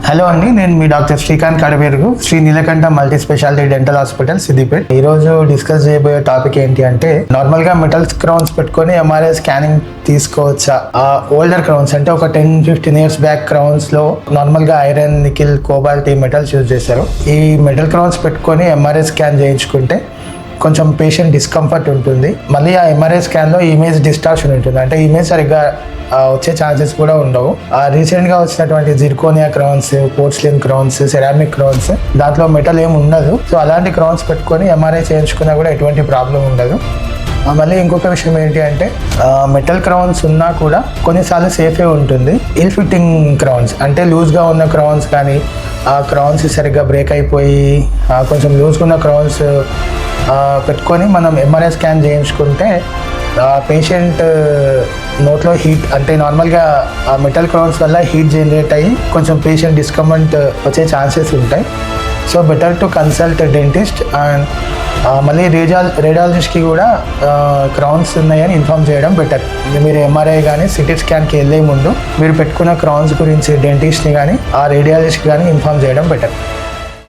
Hello అండి, నేను మీ doctor Srikanth Kadaverugu, Sri Neelakanta multi speciality dental hospital Siddipet. ఈ రోజు డిస్కస్ చేయబోయే టాపిక్ ఏంటి అంటే, నార్మల్ గా మెటల్ క్రౌన్స్ పెట్టుకొని ఎంఆర్ఐ స్కానింగ్ తీసుకోవచ్చా? ఓల్డర్ క్రౌన్స్ అంటే ఒక 10-15 ఇయర్స్ బ్యాక్ క్రౌన్స్ లో నార్మల్ గా ఐరన్, నికిల్, కోబాల్ట్ ఈ మెటల్స్ యూజ్ చేశారు. ఈ మెటల్ క్రౌన్స్ పెట్టుకొని ఎంఆర్ఐ స్కాన్ చేయించుకుంటే కొంచెం పేషెంట్ డిస్కంఫర్ట్ ఉంటుంది. మళ్ళీ ఆ ఎంఆర్ఐ స్కాన్ లో ఇమేజ్ డిస్టార్షన్ ఉంటుంది, అంటే ఇమేజ్ సరిగ్గా వచ్చే ఛాన్సెస్ కూడా ఉండవు. రీసెంట్గా వచ్చినటువంటి zirconia crowns, porcelain crowns, ceramic crowns దాంట్లో మెటల్ ఏమి ఉండదు. సో అలాంటి క్రౌన్స్ పెట్టుకొని ఎంఆర్ఐ చేయించుకున్నా కూడా ఎటువంటి ప్రాబ్లం ఉండదు. మళ్ళీ ఇంకొక విషయం ఏంటి అంటే, మెటల్ క్రౌన్స్ ఉన్నా కూడా కొన్నిసార్లు సేఫే ఉంటుంది. ఇల్ ఫిట్టింగ్ క్రౌన్స్ అంటే లూజ్గా ఉన్న క్రౌన్స్ కానీ, ఆ క్రౌన్స్ సరిగ్గా బ్రేక్ అయిపోయి కొంచెం లూజ్గా ఉన్న క్రౌన్స్ పెట్టుకొని మనం ఎంఆర్ఐ స్కాన్ చేయించుకుంటే పేషెంట్ నోట్లో హీట్, అంటే నార్మల్గా ఆ మెటల్ క్రౌన్స్ వల్ల హీట్ జనరేట్ అయ్యి కొంచెం పేషెంట్ డిస్కంఫర్ట్ వచ్చే ఛాన్సెస్ ఉంటాయి. So better to consult dentist. And మళ్ళీ రేడియాలజిస్ట్కి కూడా క్రౌన్స్ ఉన్నాయని ఇన్ఫామ్ చేయడం బెటర్. మీరు ఎంఆర్ఐ కానీ సిటీ స్కాన్కి వెళ్ళే ముందు మీరు పెట్టుకున్న క్రౌన్స్ గురించి డెంటిస్ట్ని కానీ ఆ రేడియాలజిస్ట్ కానీ ఇన్ఫామ్ చేయడం బెటర్.